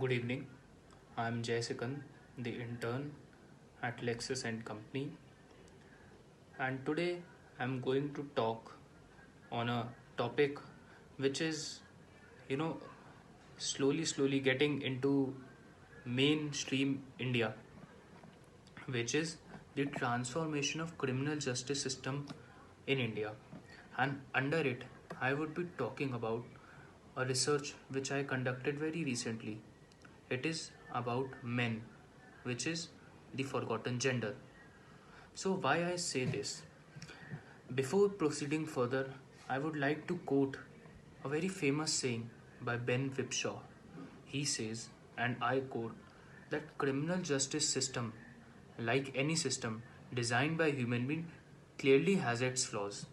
Good evening. I'm Jay Sikand, the intern at Lexus and Company, and today I'm going to talk on a topic which is, you know, slowly getting into mainstream India, which is the transformation of criminal justice system in India. And under it, I would be talking about a research which I conducted very recently. It is about men, which is the forgotten gender. So, why I say this? Before proceeding further, I would like to quote a very famous saying by Ben Wipshaw. He says, and I quote, that criminal justice system, like any system designed by human being, clearly has its flaws.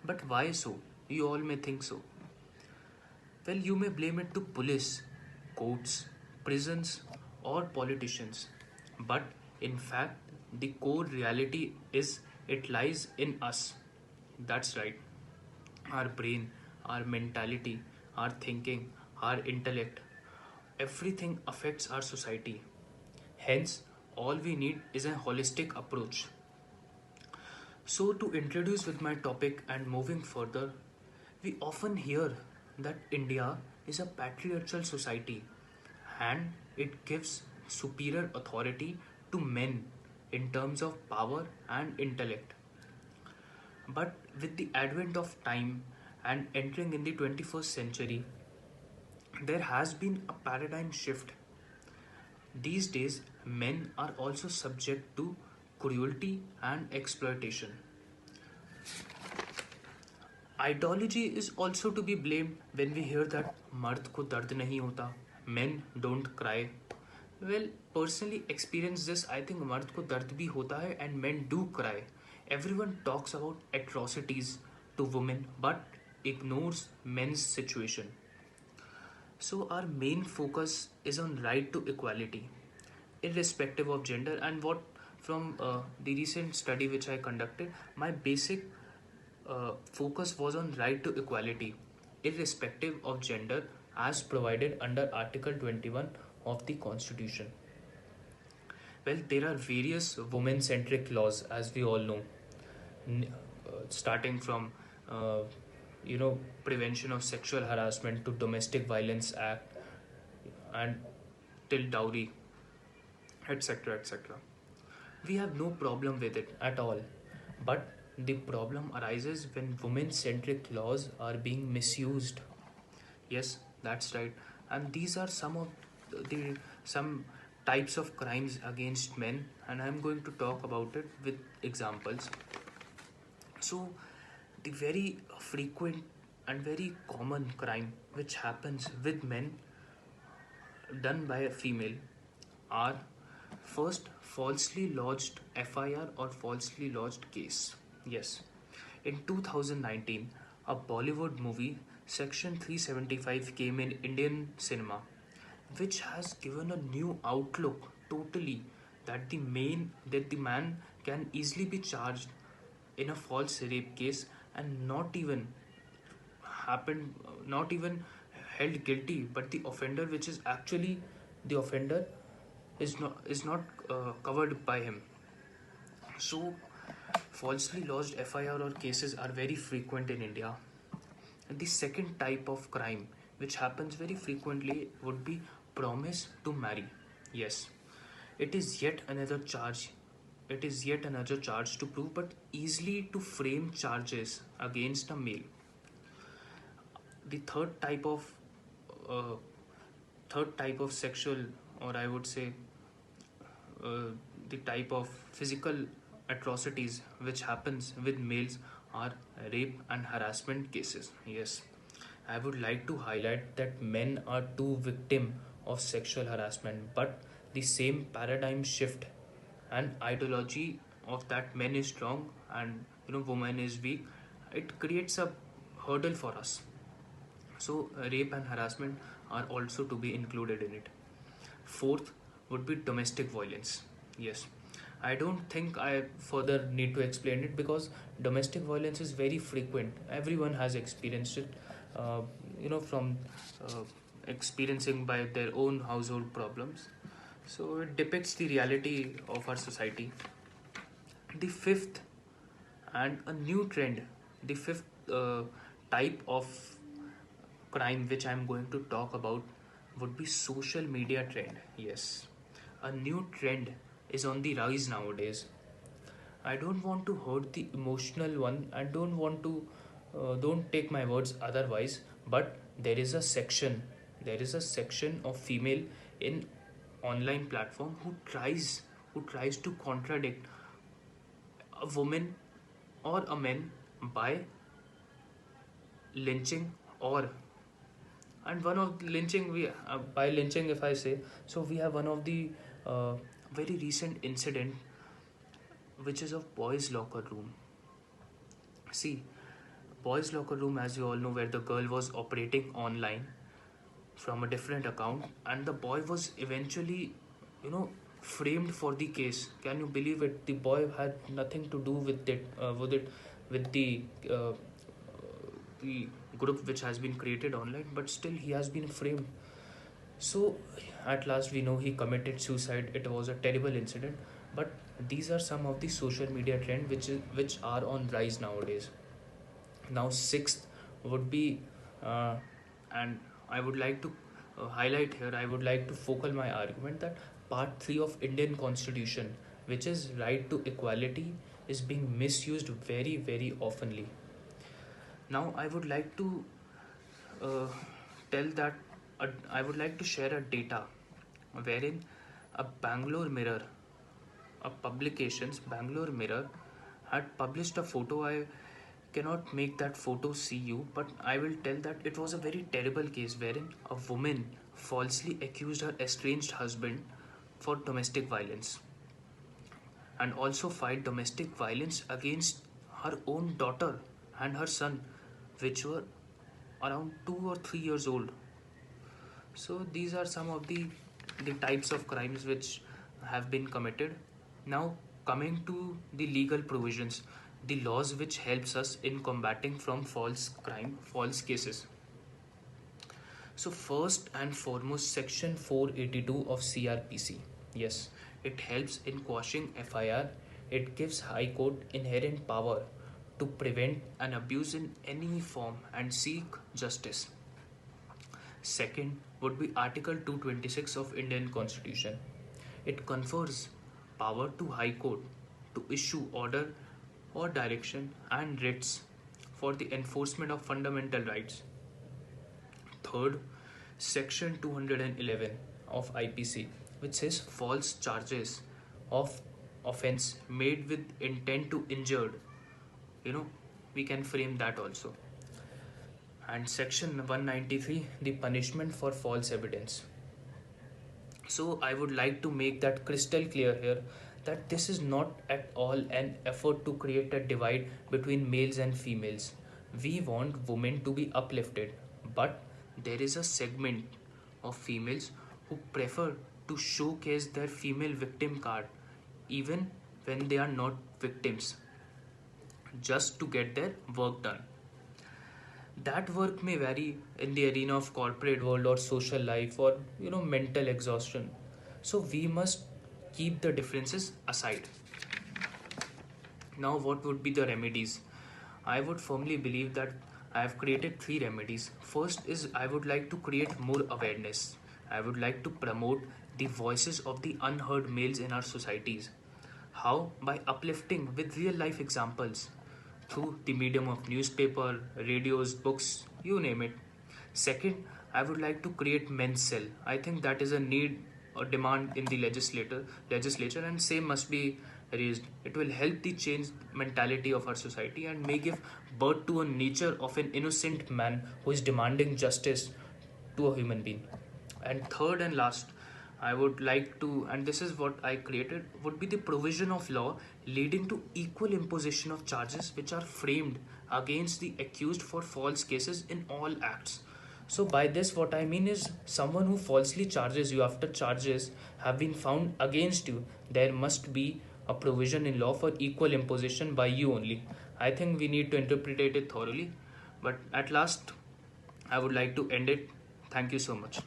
But why so? You all may think so. Well, you may blame it to police, courts, prisons, or politicians. But in fact, the core reality is it lies in us. That's right. Our brain, our mentality, our thinking, our intellect, everything affects our society. Hence, all we need is a holistic approach. So, to introduce with my topic and moving further, we often hear that India is a patriarchal society and it gives superior authority to men in terms of power and intellect. But with the advent of time and entering in the 21st century, there has been a paradigm shift. These days, men are also subject to cruelty and exploitation. Ideology is also to be blamed when we hear that मर्द को दर्द नहीं होता, men don't cry. Well, personally experience this. I think मर्द को दर्द भी होता है and men do cry. Everyone talks about atrocities to women but ignores men's situation. So our main focus is on right to equality, irrespective of gender. And what from the recent study which I conducted, my basic focus was on right to equality, irrespective of gender, as provided under Article 21 of the Constitution. Well, there are various women centric laws, as we all know, starting from uh, prevention of sexual harassment to domestic violence act and till dowry, etc., etc. We have no problem with it at all, but the problem arises when women centric laws are being misused. Yes, that's right. And these are some of the some types of crimes against men, and I'm going to talk about it with examples. So, the very frequent and very common crime which happens with men done by a female are first falsely lodged FIR or falsely lodged case. Yes. In 2019, a Bollywood movie, Section 375, came in Indian cinema, which has given a new outlook totally that the man can easily be charged in a false rape case and happened not even held guilty, but the offender which is actually the offender is not covered by him. So falsely lodged FIR or cases are very frequent in India. And the second type of crime which happens very frequently would be promise to marry. Yes, it is yet another charge. It is yet another charge to prove, but easily to frame charges against a male. The uh, third type of sexual, or I would say uh, the type of physical atrocities which happens with males are rape and harassment cases. Yes, I would like to highlight that men are too victim of sexual harassment, but the same paradigm shift and ideology of that men is strong and woman is weak, it creates a hurdle for us. So rape and harassment are also to be included in it. Fourth would be domestic violence. Yes, I don't think I further need to explain it because domestic violence is very frequent. Everyone has experienced it, uh, from uh, experiencing by their own household problems. So it depicts the reality of our society. The fifth and a new trend, the fifth type of crime which I'm going to talk about would be social media trend. Yes, a new trend is on the rise nowadays. I don't want to hurt the emotional one and don't take my words otherwise, but there is a section of female in online platform who tries to contradict a woman or a man by lynching or and one of the lynching we by lynching if I say so we have one of the uh, very recent incident which is of boys locker room. See, boys locker room, as you all know, where the girl was operating online from a different account and the boy was eventually, you know, framed for the case. Can you believe it? The boy had nothing to do with with the group which has been created online, but still he has been framed. So at last we know he committed suicide. It was a terrible incident, but these are some of the social media trend which are on rise nowadays. Now sixth would be and I would like to highlight here, I would like to focal my argument that part 3 of Indian constitution, which is right to equality, is being misused very oftenly. Now I would like to uh, tell that I would like to share a data wherein a Bangalore Mirror, a publications Bangalore Mirror had published a photo. I cannot make that photo see you, but I will tell that it was a very terrible case wherein a woman falsely accused her estranged husband for domestic violence and also filed domestic violence against her own daughter and her son, which were around 2 or 3 years old. So these are some of the types of crimes which have been committed. Now coming to the legal provisions, the laws which helps us in combating from false cases. So first and foremost, section 482 of CRPC. Yes, it helps in quashing FIR. It gives High Court inherent power to prevent an abuse in any form and seek justice. Second would be Article 226 of Indian Constitution. It confers power to High Court to issue order or direction and writs for the enforcement of fundamental rights. Third, Section 211 of IPC, which says false charges of offense made with intent to injure. You know, we can frame that also. And Section 193, the punishment for false evidence. So I would like to make that crystal clear here that this is not at all an effort to create a divide between males and females. We want women to be uplifted, but there is a segment of females who prefer to showcase their female victim card even when they are not victims just to get their work done. That work may vary in the arena of corporate world or social life or mental exhaustion. So we must keep the differences aside. Now what would be the remedies? I would firmly believe that I have created three remedies. First is I would like to create more awareness. I would like to promote the voices of the unheard males in our societies. How? By uplifting with real life examples through the medium of newspaper, radios, books, you name it. Second, I would like to create men's cell. I think that is a need or demand in the legislature and same must be raised. It will help the change mentality of our society and may give birth to a nature of an innocent man who is demanding justice to a human being. And third and last, I would like to, and this is what I created, would be the provision of law leading to equal imposition of charges which are framed against the accused for false cases in all acts. So by this what I mean is someone who falsely charges you after charges have been found against you, there must be a provision in law for equal imposition by you only. I think we need to interpret it thoroughly. But at last, I would like to end it. Thank you so much.